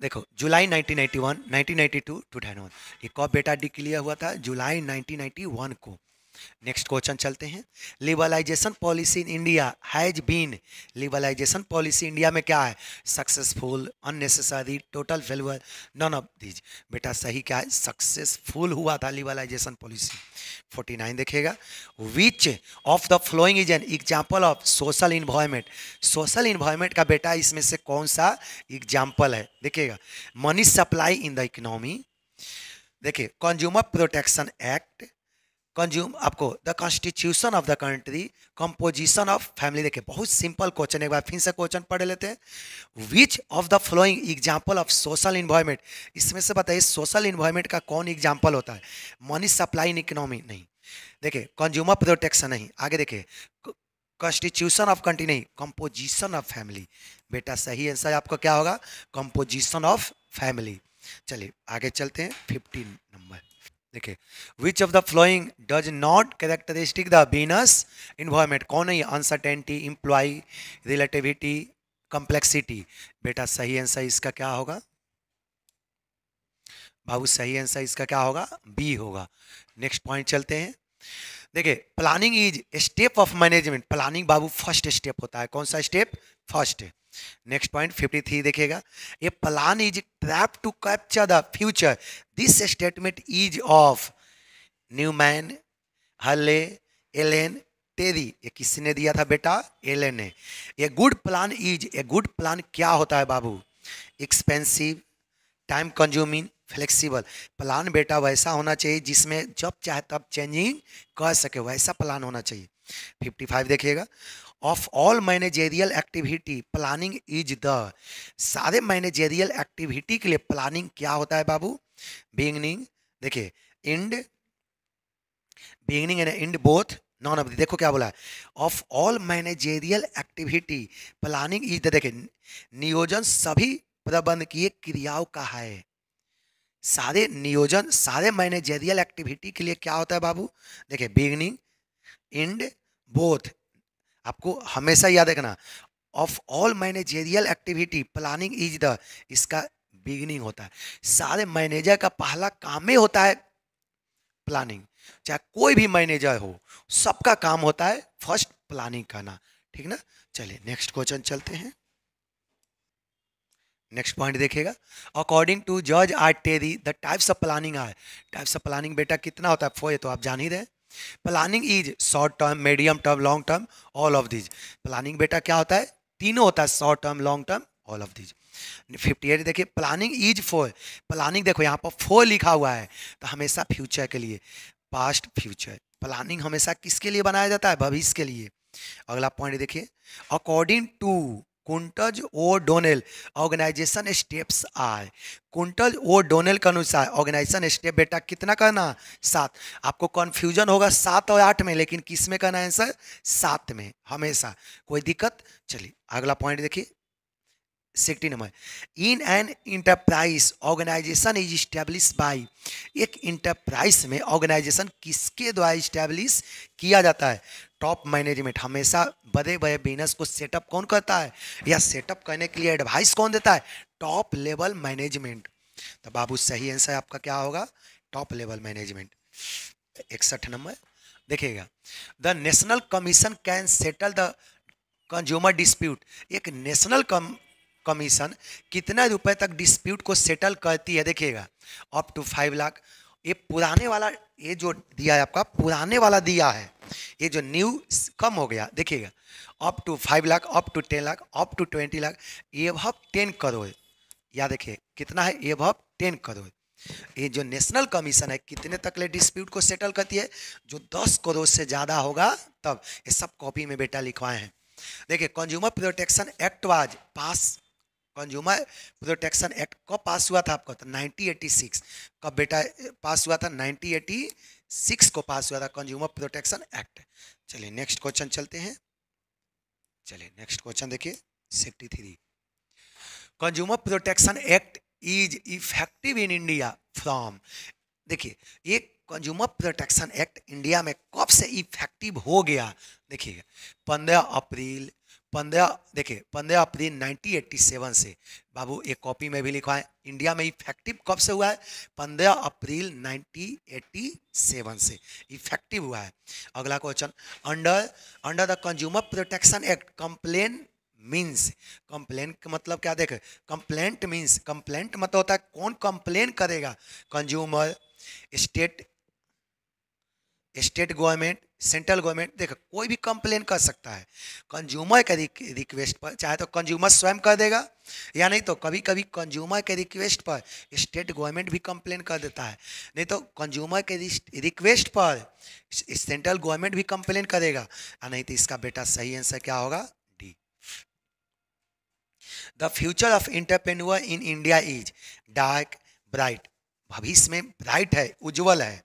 देखो जुलाई 1991, 1992 टू 2001, ये कब बेटा डिक्लेयर हुआ था, जुलाई 1991 को। नेक्स्ट क्वेश्चन चलते हैं, liberalisation policy in India has been. Liberalisation policy India में क्या है, successful, unnecessary, total failure, none of these. बेटा सही क्या है, सक्सेसफुल हुआ था लिबरलाइजेशन पॉलिसी। 49 देखिएगा, which of the following is an example of social environment. Social environment का बेटा इसमें से कौन सा एग्जाम्पल है, देखिएगा, money supply in the economy, देखिए कंज्यूमर प्रोटेक्शन एक्ट, कंज्यूम आपको the constitution of the country, composition of family. देखिए बहुत सिंपल क्वेश्चन, एक बार फिर से क्वेश्चन पढ़ लेते हैं। विच of the flowing example of social environment, इसमें से बताइए सोशल इन्वायरमेंट का कौन एग्जाम्पल होता है, मनी सप्लाई इन इकोनॉमी नहीं, देखिए कंज्यूमर प्रोटेक्शन नहीं, आगे देखिए कॉन्स्टिट्यूशन ऑफ कंट्री नहीं, कंपोजिशन ऑफ फैमिली। बेटा सही आंसर आपका क्या होगा, कंपोजिशन ऑफ फैमिली। चलिए आगे चलते हैं 15 नंबर देखिए, which of the flowing does not characteristic the business environment. कौन है, अनसर्टेनिटी, एम्प्लॉय, रिलेटिविटी, कॉम्प्लेक्सिटी। बेटा सही आंसर इसका क्या होगा बाबू, सही आंसर इसका क्या होगा, बी होगा। नेक्स्ट पॉइंट चलते हैं, देखिए planning is step of management. Planning Babu first step होता है, कौन सा स्टेप, फर्स्ट। नेक्स्ट पॉइंट 53 देखिएगा, a plan is trap to capture the future, this statement is of Newman, Haley, Allen, Terry. ये किसने दिया था बेटा, एलेन ने। A good plan is, a good plan क्या होता है बाबू, expensive, time consuming, flexible. Plan बेटा वैसा होना चाहिए जिसमें जब चाहे तब चेंजिंग कर सके, वैसा प्लान होना चाहिए। 55 देखिएगा, of all managerial activity planning is the. सारे मैनेजेरियल एक्टिविटी के लिए प्लानिंग क्या होता है बाबू, बिगिनिंग, देखिए and, beginning and and both, none of. देखो क्या बोला है, of all managerial activity planning is the. देखिए नियोजन सभी प्रबंधकीय क्रियाओं का है, सारे नियोजन सारे मैनेजेरियल एक्टिविटी के लिए क्या होता है बाबू, देखिए बिगिनिंग, एंड, बोथ। आपको हमेशा याद रखना, of all managerial activity planning is the, इसका बिगिनिंग होता है। सारे मैनेजर का पहला काम ही होता है प्लानिंग, चाहे कोई भी मैनेजर हो, सबका काम होता है फर्स्ट प्लानिंग करना, ठीक ना। चलिए नेक्स्ट क्वेश्चन चलते हैं, नेक्स्ट पॉइंट देखिएगा, according to George R Terry the types of planning are. Types of planning बेटा कितना होता है, 4, ये तो आप जान ही रहे। Planning is short term, medium term, long term, all of these. Planning बेटा क्या होता है, तीनों होता है, short term, long term, all of these. 58 देखिए, प्लानिंग इज फॉर। प्लानिंग देखो यहाँ पर 4 लिखा हुआ है, तो हमेशा फ्यूचर के लिए, पास्ट फ्यूचर। प्लानिंग हमेशा किसके लिए बनाया जाता है, भविष्य के लिए। अगला पॉइंट देखिए, according to Koontz O'Donnell organisation steps are. Koontz O'Donnell के अनुसार ऑर्गेनाइजेशन स्टेप बेटा कितना करना, 7। आपको कंफ्यूजन होगा 7 और 8 में, लेकिन किस में करना है आंसर, 7 में हमेशा, कोई दिक्कत। चलिए अगला पॉइंट देखिए 60 number, in an enterprise organisation is establish by. एक इंटरप्राइज में ऑर्गेनाइजेशन किसके द्वारा इस्टेब्लिश किया जाता है, टॉप मैनेजमेंट। हमेशा बड़े बड़े बिजनेस को सेटअप कौन करता है, या सेटअप करने के लिए एडवाइस कौन देता है, टॉप लेवल मैनेजमेंट। तो बाबू सही आंसर आपका क्या होगा, टॉप लेवल मैनेजमेंट। 61 नंबर देखिएगा, the national commission can settle the consumer dispute, एक नेशनल कमीशन कितना रुपए तक डिस्प्यूट को सेटल करती है, देखिएगा अप टू 5 लाख। ये पुराने वाला, ये जो दिया है आपका पुराने वाला दिया है, ये जो न्यू कम हो गया, देखिएगा up to 5 lakh, up to 10 lakh, up to 20 lakh, ये भाव 10 करोड़। या देखिए कितना है, ये भाव 10 करोड़। ये जो नेशनल कमीशन है कितने तक ले डिस्प्यूट को सेटल करती है, जो 10 करोड़ से ज़्यादा होगा तब। ये सब कॉपी में बेटा लिखवाए हैं। देखिए consumer protection act was pass, consumer protection act कब पास हुआ था आपका, तो 1986। कब बेटा पास हुआ था, 1986 को पास हुआ था कंज्यूमर प्रोटेक्शन एक्ट। चलिए नेक्स्ट क्वेश्चन चलते हैं। चलिए नेक्स्ट क्वेश्चन देखिए 63। Consumer protection act is effective in India from, देखिए ये कंज्यूमर प्रोटेक्शन एक्ट इंडिया में कब से इफेक्टिव हो गया, देखिएगा 15 अप्रैल 1987 से। बाबू एक कॉपी में भी लिखा है, इंडिया में इफेक्टिव कब से हुआ है, 15 अप्रैल 1987 से इफेक्टिव हुआ है। अगला question, under the consumer protection act complain means, complain का मतलब क्या, देखे कंप्लेंट मीन्स, कंप्लेंट मतलब होता है कौन कंप्लेन करेगा, consumer, state government, central government, देखो कोई भी कंप्लेन कर सकता है कंज्यूमर के रिक्वेस्ट पर। चाहे तो कंज्यूमर स्वयं कर देगा, या नहीं तो कभी कभी कंज्यूमर के रिक्वेस्ट पर स्टेट गवर्नमेंट भी कंप्लेन कर देता है, नहीं तो कंज्यूमर के रिक्वेस्ट पर सेंट्रल गवर्नमेंट भी कंप्लेन करेगा, या नहीं तो इसका बेटा सही आंसर क्या होगा, D. The future of entrepreneur in India is dark bright, भविष्य में ब्राइट है, उज्जवल है।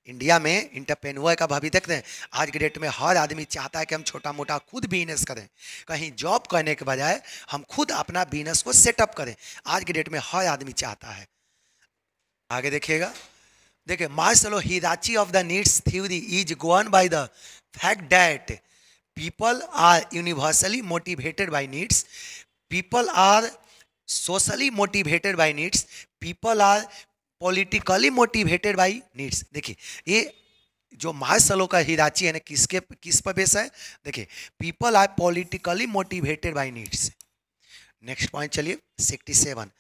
इंडिया में एंटरप्रेन्योर का भविष्य देखते हैं, आज के डेट में हर आदमी चाहता है कि हम छोटा मोटा खुद बिजनेस करें, कहीं जॉब करने के बजाय हम खुद अपना बिजनेस को सेटअप करें, आज के डेट में हर आदमी चाहता है। आगे देखिएगा, देखिए Maslow hierarchy of the needs theory is govern by the fact that people are universally motivated by needs, people are socially motivated by needs, people are politically motivated by needs. देखिए ये जो मार्शल का हिराची है ना, किस पर base है, देखिए people are politically motivated by needs. Next point चलिए 67।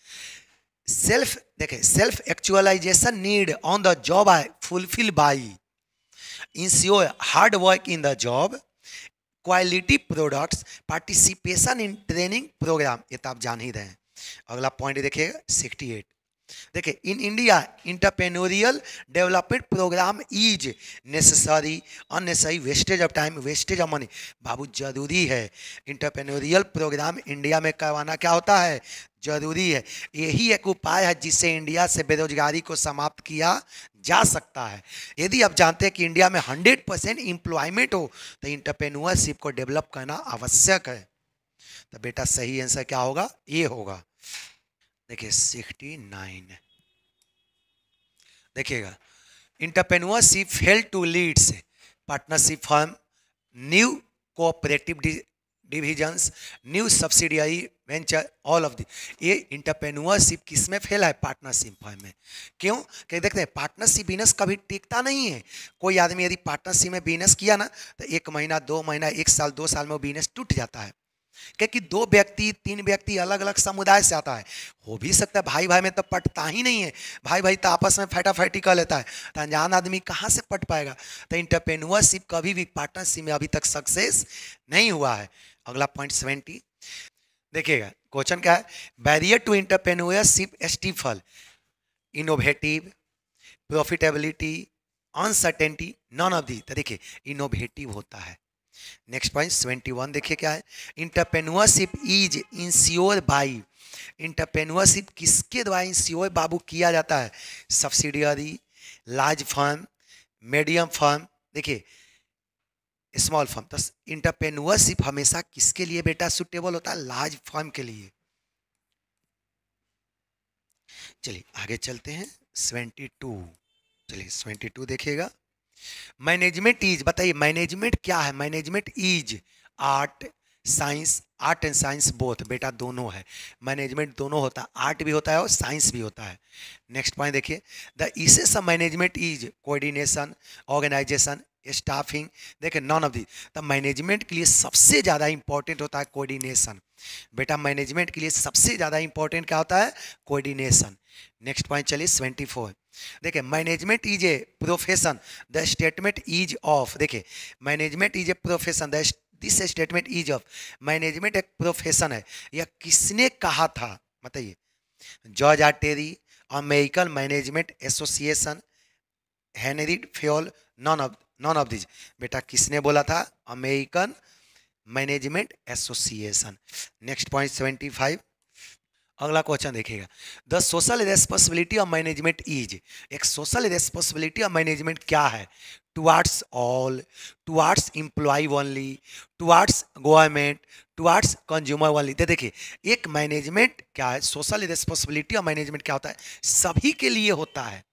सेल्फ, देखिए self actualisation need on the job are fulfil by insure hard work in the job, quality products, participation in training programme, ये तो आप जान ही रहे हैं। अगला पॉइंट देखिएगा 68। देखिए in India entrepreneurial development programme is necessary, unnecessary, wastage of time, wastage of money. बाबू जरूरी है इंटरप्रेन्योरियल प्रोग्राम इंडिया में करवाना, क्या होता है, जरूरी है। यही एक उपाय है जिससे इंडिया से बेरोजगारी को समाप्त किया जा सकता है। यदि आप जानते हैं कि इंडिया में 100% एम्प्लॉयमेंट हो तो इंटरप्रेन्योरशिप को डेवलप करना आवश्यक है। तो बेटा सही आंसर क्या होगा, ये होगा। देखिए 69 देखिएगा, entrepreneurship fail to leads partnership firm, new cooperative divisions, new subsidiary venture, all of the. ये इंटरप्रेन्योरशिप किस में फेल है, पार्टनरशिप फर्म में। क्यों, कि देखते हैं पार्टनरशिप बिजनेस कभी टिकता नहीं है। कोई आदमी यदि पार्टनरशिप में बिजनेस किया ना तो 1 महीना 2 महीना 1 साल 2 साल में वो बिजनेस टूट जाता है, क्योंकि 2 व्यक्ति 3 व्यक्ति अलग अलग समुदाय से आता है। हो भी सकता है भाई भाई में तो पटता ही नहीं है, भाई भाई तो आपस में फटाफटी कर लेता है, तो अनजान आदमी कहाँ से पट पाएगा। तो इंटरप्रेन्योरशिप कभी भी पार्टनरशिप में अभी तक सक्सेस नहीं हुआ है। अगला पॉइंट 70 देखिएगा, क्वेश्चन क्या है, barrier to entrepreneurship stifle, innovative, profitability, uncertainty, none of the. तो देखिए इनोवेटिव होता है। नेक्स्ट पॉइंट 71 देखिए क्या है, entrepreneurship is ensure by, entrepreneurship किसके द्वारा इंश्योर बाबू किया जाता है, subsidiary, large firm, medium firm, देखिए स्मॉल फर्म। तो इंटरप्रेन्योरशिप हमेशा किसके लिए बेटा सुटेबल होता है, लार्ज फर्म के लिए। चलिए आगे चलते हैं 72। चलिए 72 देखिएगा, मैनेजमेंट इज, बताइए मैनेजमेंट क्या है, management is art science, art and science both, बेटा दोनों है, मैनेजमेंट दोनों होता है, आर्ट भी होता है और साइंस भी होता है। नेक्स्ट पॉइंट देखिए, the essence of management is coordination, organisation, staffing, देखिए नॉन ऑफ दी। तो मैनेजमेंट के लिए सबसे ज़्यादा इंपॉर्टेंट होता है कोऑर्डिनेशन। बेटा मैनेजमेंट के लिए सबसे ज़्यादा इंपॉर्टेंट क्या होता है? कोऑर्डिनेशन। नेक्स्ट पॉइंट चलिए 74। देखिए management is a profession, the statement is of, देखिए management is a profession, the this statement is of, management एक प्रोफेशन है, यह किसने कहा था बताइए? George R Terry, American Management Association, Henry Fayol, none of this. बेटा किसने बोला था? American Management Association. Next point 75। अगला क्वेश्चन देखिएगा, the social responsibility of management is, एक सोशल रेस्पॉन्सिबिलिटी ऑफ मैनेजमेंट क्या है? Towards all, towards employ only, towards government, towards consumer only. तो देखिए एक मैनेजमेंट क्या है, सोशल रिस्पॉन्सिबिलिटी ऑफ मैनेजमेंट क्या होता है? सभी के लिए होता है।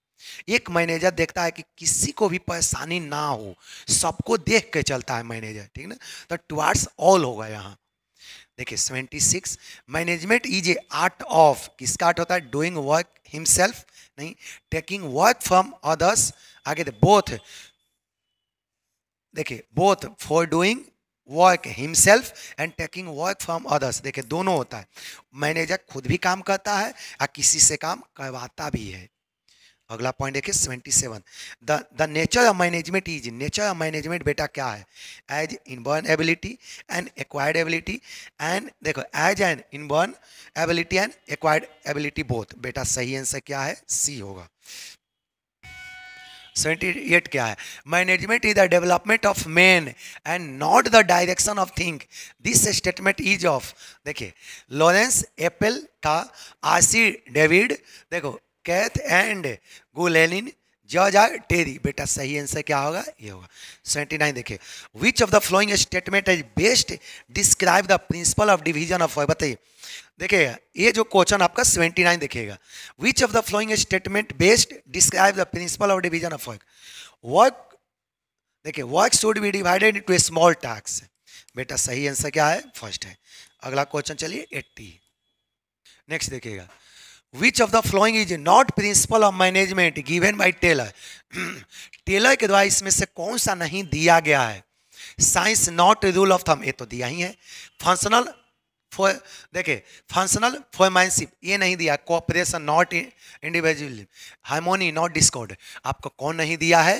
एक मैनेजर देखता है कि किसी को भी परेशानी ना हो, सबको देख के चलता है मैनेजर, ठीक ना? तो टुवार्ड्स ऑल होगा यहाँ। देखिए 76, management is A art of, किसका आर्ट होता है? डूइंग वर्क हिमसेल्फ, नहीं, टेकिंग वर्क फ्रॉम अदर्स, आगे बोथ, देखिए both for doing work himself and taking work from others, देखिए दोनों होता है। मैनेजर खुद भी काम करता है और किसी से काम करवाता भी है। अगला पॉइंट देखिए 77, the nature of management is, nature of management बेटा क्या है? As inborn ability and acquired ability, and देखो as an inborn ability and acquired ability both. बेटा सही आंसर क्या है? सी होगा। 78 क्या है? Management is the development of man and not the direction of thing, this statement is of, देखिए Lawrence Appley था, आरसी डेविड, देखो Keith and Gubellini, George R Terry. बेटा सही आंसर क्या होगा? ये होगा। 79 देखिए, which of the following statement is best describe the principle of division of work, बताइए। देखिएगा ये जो क्वेश्चन आपका 79 देखिएगा, which of the following statement best describe the principle of division of work. Work, देखिए work should be divided into a small task. बेटा सही आंसर क्या है? फर्स्ट है। अगला क्वेश्चन चलिए 80। नेक्स्ट देखिएगा, which of the following is not principle of management given by Taylor. Taylor के द्वारा इसमें से कौन सा नहीं दिया गया है? Science not rule of thumb, ये तो दिया ही है। फंक्शनल देखिए फंक्शनल फोरमैनशिप ये नहीं दिया। Cooperation not individual, harmony not Discord, आपको कौन नहीं दिया है?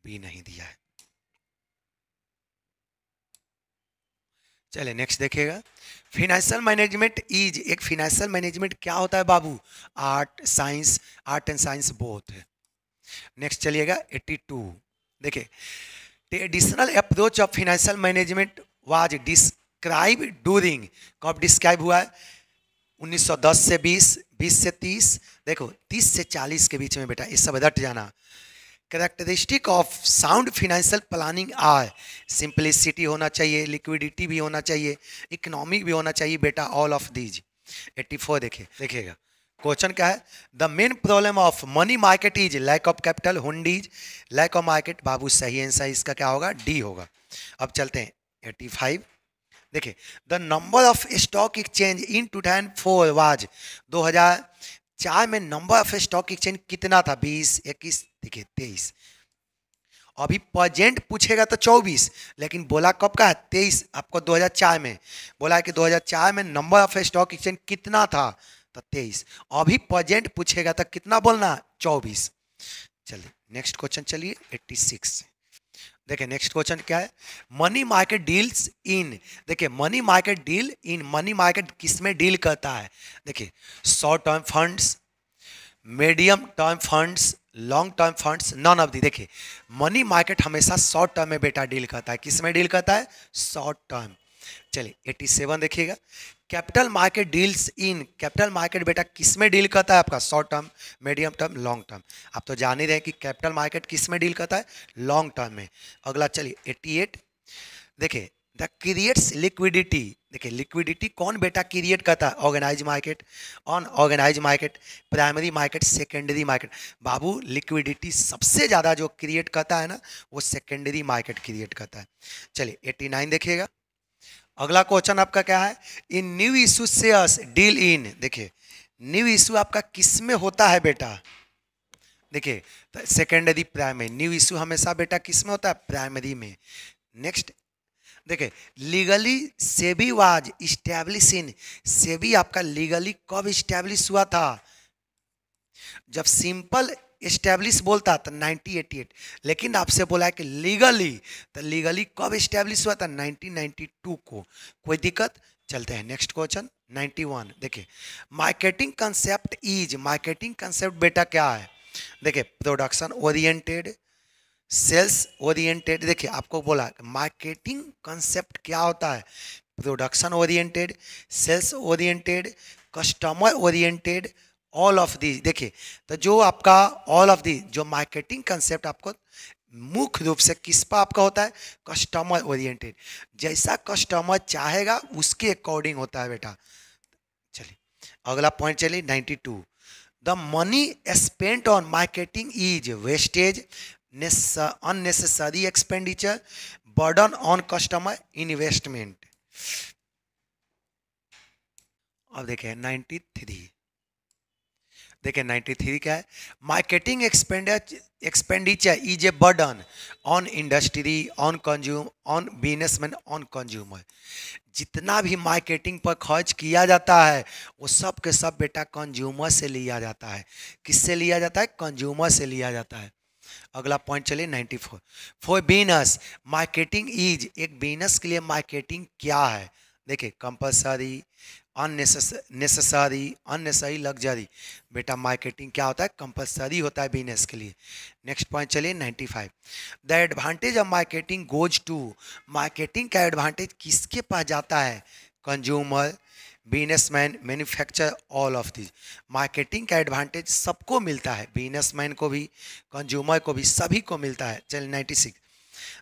बी नहीं दिया है। चलिए नेक्स्ट देखिएगा, फिनेंशियल मैनेजमेंट इज, एक फिनेंशियल मैनेजमेंट क्या होता है बाबू? Art science, art and science both है। नेक्स्ट चलिएगा 82। देखिए traditional approach of financial management was describe during, कब डिस्क्राइब हुआ है? 1910 से 20, 20 से 30, देखो 30 से 40 के बीच में बेटा, ये सब रट जाना। Characteristic of sound financial planning are, simplicity होना चाहिए, लिक्विडिटी भी होना चाहिए, इकोनॉमिक भी होना चाहिए बेटा, ऑल ऑफ दीज। 84 देखिएगा क्वेश्चन क्या है? The main problem of money market is lack of capital, hundis, lack of market. बाबू सही आंसर इसका क्या होगा? डी होगा। अब चलते हैं 85। देखिए the number of stock exchange in 2004 was, 2004 में नंबर ऑफ स्टॉक एक्सचेंज कितना था? 20, 21, देखिए 23। अभी प्रेजेंट पूछेगा तो 24, लेकिन बोला कब का है? 23। आपको 2004 में बोला है कि 2004 में नंबर ऑफ स्टॉक एक्सचेंज कितना था? तो 23। अभी प्रेजेंट पूछेगा तो कितना बोलना? 24। चलिए नेक्स्ट क्वेश्चन चलिए 86। देखिए नेक्स्ट क्वेश्चन क्या है? मनी मार्केट डील्स इन, देखिए money market deal in, money market किस में डील करता है? देखिए short term funds, medium term funds, long term funds, non of the. देखिए मनी मार्केट हमेशा शॉर्ट टर्म में बेटा डील करता है। किस में डील करता है? Short term. चलिए 87 देखिएगा, capital market deals in, capital market बेटा किस में डील करता है? आपका short term, medium term, long term. आप तो जान ही रहे हैं कि कैपिटल मार्केट किस में डील करता है? लॉन्ग टर्म में। अगला चलिए 88। देखिए द क्रिएट्स लिक्विडिटी, देखिए लिक्विडिटी कौन बेटा क्रिएट करता है? Organise market, on organise market, primary market, secondary market. बाबू लिक्विडिटी सबसे ज़्यादा जो क्रिएट करता है ना, वो सेकेंडरी मार्केट क्रिएट करता है। चलिए 89 देखिएगा, अगला क्वेश्चन आपका क्या है? In new issue shares deal in, देखिए न्यू इशू आपका किस में होता है बेटा? देखिए सेकेंडरी प्राइमरी, न्यू इशू हमेशा बेटा किस में होता है? प्राइमरी में। नेक्स्ट देखिए legally SEBI was establish in, SEBI आपका लीगली कब इस्टेब्लिश हुआ था? जब सिंपल इस्टेब्लिश बोलता था 1988, लेकिन आपसे बोला है कि लीगली, तो लीगली कब इस्टेब्लिश हुआ था? 1992 को। कोई दिक्कत? चलते हैं नेक्स्ट क्वेश्चन 91। देखिए marketing concept is, marketing concept बेटा क्या है? देखिए प्रोडक्शन ओरिएंटेड, सेल्स ओरिएंटेड। देखिए आपको बोला मार्केटिंग कंसेप्ट क्या होता है? Production oriented, sales oriented, customer oriented, all of the. देखिए तो जो आपका ऑल ऑफ दी, जो मार्केटिंग कंसेप्ट आपको मुख्य रूप से किस पर आपका होता है? Customer oriented. जैसा कस्टमर चाहेगा उसके अकॉर्डिंग होता है बेटा। चलिए अगला पॉइंट चलिए 92। The money spent on marketing is wastage, unnecessary expenditure, burden on customer, investment। अब देखें 93। देखिए 93 क्या है? Marketing expenditure is a burden on industry, on consume, on businessman, on consumer. जितना भी मार्केटिंग पर खर्च किया जाता है वो सब के सब बेटा कंज्यूमर से लिया जाता है। किससे लिया जाता है? कंज्यूमर से लिया जाता है। अगला पॉइंट चलिए 94। फॉर बिजनेस मार्केटिंग इज, एक बिजनेस के लिए मार्केटिंग क्या है? देखिए कंपलसरी, नेसेसरी, अननेसेसरी, लग्जरी। बेटा मार्केटिंग क्या होता है? कंपलसरी होता है बिजनेस के लिए। नेक्स्ट पॉइंट चलिए 95। The advantage of marketing goes to, marketing का एडवांटेज किसके पास जाता है? Consumer, businessman, manufacture, all of this. Marketing का एडवांटेज सबको मिलता है, बिजनेसमैन को भी, कंज्यूमर को भी, सभी को मिलता है। चलिए 96।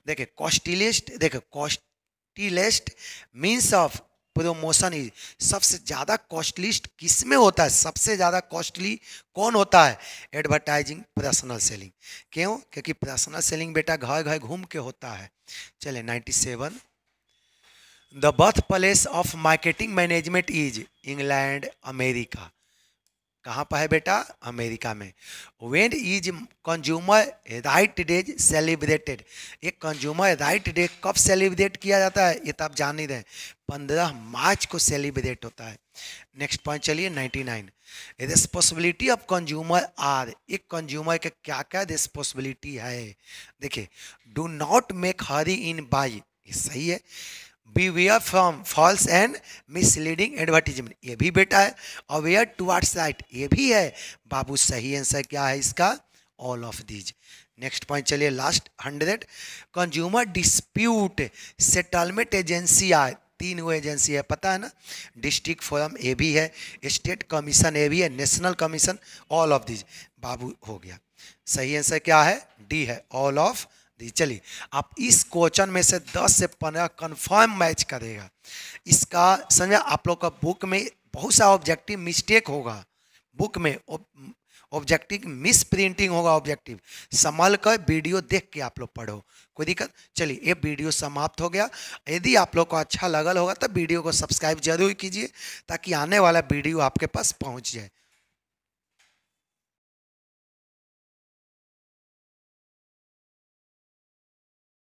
देखिए कॉस्टलीस्ट, देखिए costliest means of promotion is, सबसे ज़्यादा कॉस्टलिस्ट किस में होता है? सबसे ज़्यादा कॉस्टली कौन होता है? Advertising, personal selling. क्यों? क्योंकि पर्सनल सेलिंग बेटा घर घर घूम के होता है। चलिए 97। The birth place of marketing management is, England, America. कहाँ पर है बेटा? अमेरिका में। When is consumer right day celebrated, एक कंज्यूमर राइट डे कब सेलिब्रेट किया जाता है? ये तो आप जान ही रहे हैं, 15 मार्च को सेलिब्रेट होता है। नेक्स्ट पॉइंट चलिए 99। रिस्पॉन्सिबिलिटी ऑफ कंज्यूमर आर, एक कंज्यूमर के क्या क्या रिस्पॉन्सिबिलिटी है? देखिए do not make Hari in by, ये सही है। Beware from false and misleading advertisement, ये भी बेटा है। Aware towards right, ये भी है बाबू। सही आंसर क्या है इसका? All of these. Next point चलिए last 100। Consumer dispute settlement agency आए, 3 वो एजेंसी है पता है ना? डिस्ट्रिक्ट फोरम ये भी है, स्टेट कमीशन ये भी है, national commission, all of these. बाबू हो गया। सही आंसर क्या है? डी है, ऑल ऑफ। चलिए आप इस क्वेश्चन में से 10 से 15 कंफर्म मैच करेगा। इसका समझे आप लोग का बुक में बहुत सा ऑब्जेक्टिव मिस्टेक होगा, बुक में ऑब्जेक्टिव मिस प्रिंटिंग होगा, ऑब्जेक्टिव संभल कर वीडियो देख के आप लोग पढ़ो, कोई दिक्कत? चलिए ये वीडियो समाप्त हो गया। यदि आप लोग को अच्छा लगल होगा तो वीडियो को सब्सक्राइब जरूर कीजिए ताकि आने वाला वीडियो आपके पास पहुंच जाए।